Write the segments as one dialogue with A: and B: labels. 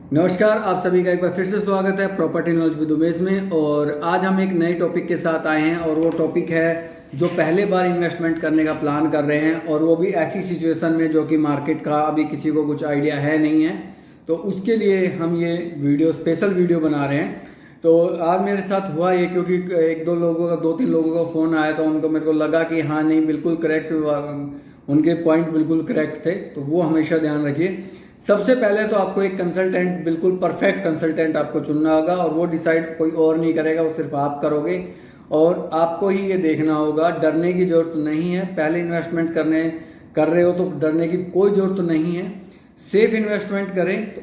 A: नमस्कार, आप सभी का एक बार फिर से स्वागत है प्रॉपर्टी नॉलेज विद उमेश में। और आज हम एक नए टॉपिक के साथ आए हैं और वो टॉपिक है जो पहले बार इन्वेस्टमेंट करने का प्लान कर रहे हैं और वो भी ऐसी सिचुएशन में जो कि मार्केट का अभी किसी को कुछ आइडिया है नहीं है। तो उसके लिए हम ये स्पेशल वीडियो बना रहे हैं। तो आज मेरे साथ हुआ ये, क्योंकि दो तीन लोगों का फ़ोन आया तो उनको मेरे को लगा कि हाँ नहीं बिल्कुल करेक्ट, उनके पॉइंट बिल्कुल करेक्ट थे। तो वो हमेशा ध्यान रखिए। सबसे पहले तो आपको एक कंसल्टेंट, बिल्कुल परफेक्ट कंसल्टेंट आपको चुनना होगा और वो डिसाइड कोई और नहीं करेगा, वो सिर्फ आप करोगे। और आपको ही ये देखना होगा, डरने की जरूरत नहीं है। पहले इन्वेस्टमेंट कर रहे हो तो डरने की कोई जरूरत नहीं है। सेफ इन्वेस्टमेंट करें तो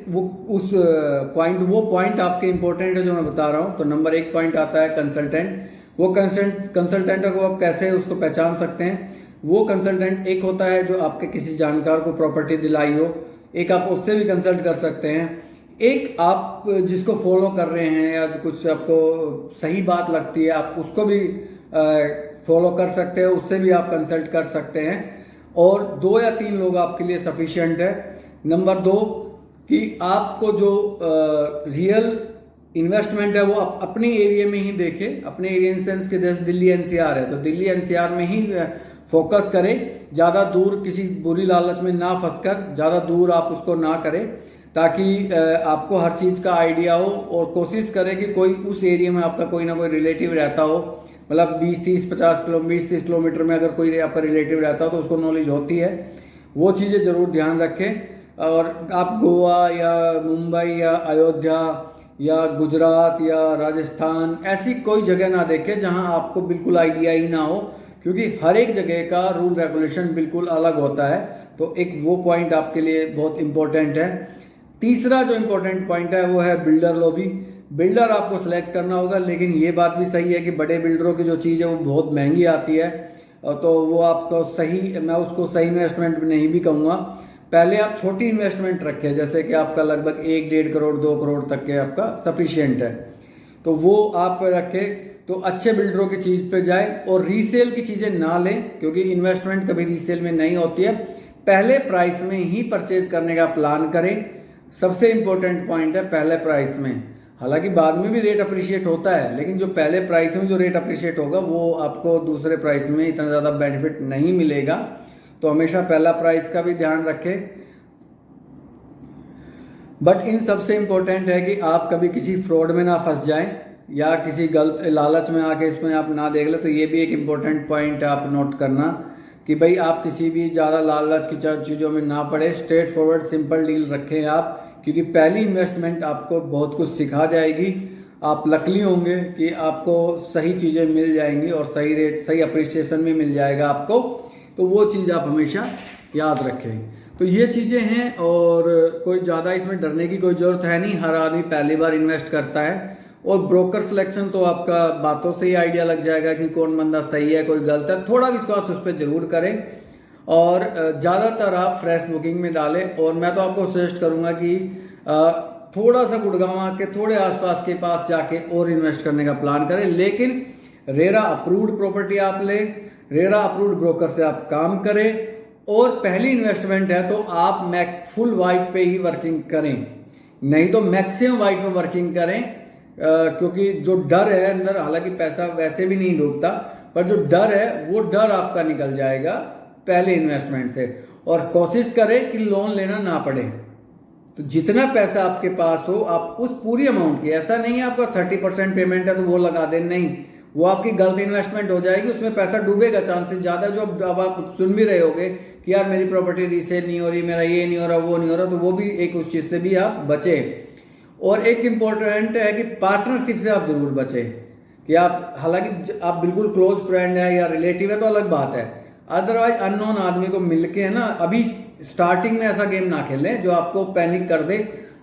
A: वो पॉइंट आपके इंपॉर्टेंट है जो मैं बता रहा हूँ। तो नंबर 1 पॉइंट आता है कंसल्टेंट। वो कंसल्टेंट को आप कैसे उसको पहचान सकते हैं? वो कंसल्टेंट एक होता है जो आपके किसी जानकार को प्रॉपर्टी दिलाई हो, एक आप उससे भी कंसल्ट कर सकते हैं, एक आप जिसको फॉलो कर रहे हैं या कुछ आपको सही बात लगती है आप उसको भी फॉलो कर सकते हैं, उससे भी आप कंसल्ट कर सकते हैं। और 2 या 3 लोग आपके लिए सफिशिएंट है। नंबर 2 कि आपको जो रियल इन्वेस्टमेंट है वो अपने एरिया में ही देखे। अपने एरिया इन सेंस के जैसे दिल्ली एनसीआर है तो दिल्ली एनसीआर में ही फोकस करें। ज़्यादा दूर किसी बुरी लालच में ना फंसकर ज़्यादा दूर आप उसको ना करें, ताकि आपको हर चीज़ का आइडिया हो। और कोशिश करें कि कोई उस एरिया में आपका कोई ना कोई रिलेटिव रहता हो, मतलब 20-30 किलोमीटर में अगर कोई आपका रिलेटिव रहता हो तो उसको नॉलेज होती है। वो चीज़ें ज़रूर ध्यान रखें। और आप गोवा या मुंबई या अयोध्या या गुजरात या राजस्थान ऐसी कोई जगह ना देखें जहां आपको बिल्कुल आइडिया ही ना हो, क्योंकि हर एक जगह का रूल रेगुलेशन बिल्कुल अलग होता है। तो एक वो पॉइंट आपके लिए बहुत इंपॉर्टेंट है। तीसरा जो इंपॉर्टेंट पॉइंट है वो है बिल्डर लॉबी। बिल्डर आपको सेलेक्ट करना होगा, लेकिन ये बात भी सही है कि बड़े बिल्डरों की जो चीज़ है वो बहुत महंगी आती है। तो वो आपको मैं उसको सही इन्वेस्टमेंट नहीं भी कहूँगा। पहले आप छोटी इन्वेस्टमेंट रखें, जैसे कि आपका लगभग 1-1.5 करोड़ 2 करोड़ तक के आपका सफिशियंट है, तो वो आप रखें। तो अच्छे बिल्डरों की चीज़ पे जाए और रीसेल की चीज़ें ना लें, क्योंकि इन्वेस्टमेंट कभी रीसेल में नहीं होती है। पहले प्राइस में ही परचेज करने का प्लान करें। सबसे इंपॉर्टेंट पॉइंट है पहले प्राइस में। हालांकि बाद में भी रेट अप्रिशिएट होता है, लेकिन जो पहले प्राइस में जो रेट अप्रिशिएट होगा वो आपको दूसरे प्राइस में इतना ज़्यादा बेनिफिट नहीं मिलेगा। तो हमेशा पहला प्राइस का भी ध्यान रखें। बट इन सबसे इंपॉर्टेंट है कि आप कभी किसी फ्रॉड में ना फंस जाएं या किसी गलत लालच में आके इसमें आप ना देख ले। तो ये भी एक इम्पोर्टेंट पॉइंट है आप नोट करना कि भाई आप किसी भी ज़्यादा लालच की चीज़ों में ना पड़े। स्ट्रेट फॉरवर्ड सिंपल डील रखें आप, क्योंकि पहली इन्वेस्टमेंट आपको बहुत कुछ सिखा जाएगी। आप लकली होंगे कि आपको सही चीज़ें मिल जाएंगी और सही रेट सही अप्रिसिएशन में मिल जाएगा आपको। तो वो चीज़ आप हमेशा याद रखें। तो ये चीज़ें हैं और कोई ज़्यादा इसमें डरने की कोई ज़रूरत है नहीं। हर आदमी पहली बार इन्वेस्ट करता है। और ब्रोकर सिलेक्शन तो आपका बातों से ही आइडिया लग जाएगा कि कौन बंदा सही है कोई गलत है। थोड़ा विश्वास उस पर जरूर करें और ज़्यादातर आप फ्रेश बुकिंग में डालें। और मैं तो आपको सजेस्ट करूँगा कि थोड़ा सा गुड़गांव के थोड़े आसपास के पास जाके और इन्वेस्ट करने का प्लान करें, लेकिन रेरा अप्रूव्ड प्रॉपर्टी आप लें, रेरा अप्रूव्ड ब्रोकर से आप काम करें। और पहली इन्वेस्टमेंट है तो आप फुल वाइट पे ही वर्किंग करें, नहीं तो मैक्सिमम वाइट पे वर्किंग करें। क्योंकि जो डर है अंदर, हालांकि पैसा वैसे भी नहीं डूबता, पर जो डर है वो डर आपका निकल जाएगा पहले इन्वेस्टमेंट से। और कोशिश करें कि लोन लेना ना पड़े। तो जितना पैसा आपके पास हो आप उस पूरी अमाउंट की, ऐसा नहीं है आपका 30% पेमेंट है तो वो लगा दें, नहीं, वो आपकी गलत इन्वेस्टमेंट हो जाएगी, उसमें पैसा डूबेगा चांसेस ज़्यादा। जो अब आप सुन भी रहे होगे कि यार मेरी प्रॉपर्टी रीसेल नहीं हो रही, मेरा ये नहीं हो रहा, वो नहीं हो रहा, तो वो भी एक उस चीज़ से भी आप बचे। और एक इम्पॉर्टेंट है कि पार्टनरशिप से आप जरूर बचें। कि आप, हालांकि आप बिल्कुल क्लोज फ्रेंड है या रिलेटिव है तो अलग बात है, अदरवाइज अननोन आदमी को मिलके है ना, अभी स्टार्टिंग में ऐसा गेम ना खेलें जो आपको पैनिक कर दे,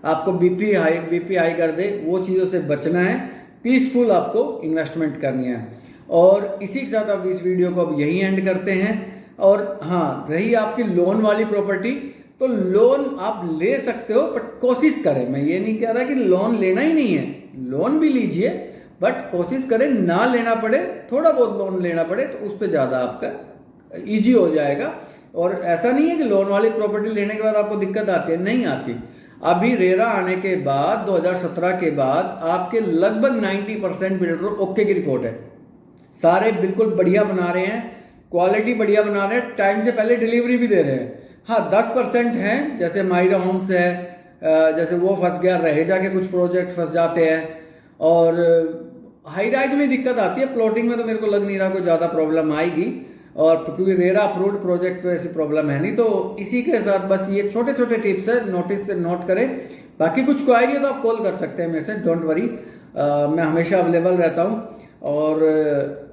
A: आपको बीपी हाई कर दे। वो चीज़ों से बचना है। पीसफुल आपको इन्वेस्टमेंट करनी है। और इसी के साथ आप इस वीडियो को अब यही एंड करते हैं। और हाँ, रही आपकी लोन वाली प्रॉपर्टी, तो लोन आप ले सकते हो बट कोशिश करें, मैं ये नहीं कह रहा कि लोन लेना ही नहीं है, लोन भी लीजिए, बट कोशिश करें ना लेना पड़े। थोड़ा बहुत लोन लेना पड़े तो उस पर ज़्यादा आपका ईजी हो जाएगा। और ऐसा नहीं है कि लोन वाली प्रॉपर्टी लेने के बाद आपको दिक्कत आती है, नहीं आती। अभी रेरा आने के बाद 2017 के बाद आपके लगभग 90% बिल्डर ओके की रिपोर्ट है। सारे बिल्कुल बढ़िया बना रहे हैं, क्वालिटी बढ़िया बना रहे हैं, टाइम से पहले डिलीवरी भी दे रहे हैं। हाँ 10% हैं, जैसे मायरा होम्स है, जैसे वो फंस गया, रहेजा के कुछ प्रोजेक्ट फंस जाते हैं, और हाई राइज में दिक्कत आती है। प्लॉटिंग में तो मेरे को लग नहीं रहा कोई ज़्यादा प्रॉब्लम आएगी, और क्योंकि रेरा अप्रूव्ड प्रोजेक्ट पे ऐसी प्रॉब्लम है नहीं। तो इसी के साथ बस ये छोटे छोटे टिप्स है, नोटिस से नोट करें। बाकी कुछ क्वायरी है तो आप कॉल कर सकते हैं मेरे से, डोंट वरी, मैं हमेशा अवेलेबल रहता हूँ। और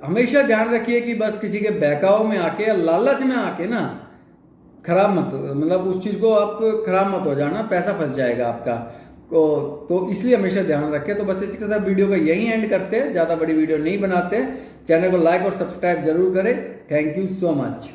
A: हमेशा ध्यान रखिए कि बस किसी के बहकाव में आके या लालच में आके ना खराब मत, मतलब उस चीज़ को आप खराब मत हो जाना, पैसा फंस जाएगा आपका। तो इसलिए हमेशा ध्यान रखें। तो बस इसी के साथ वीडियो का यही एंड करते हैं, ज़्यादा बड़ी वीडियो नहीं बनाते। चैनल को लाइक और सब्सक्राइब जरूर करें। Thank you so much.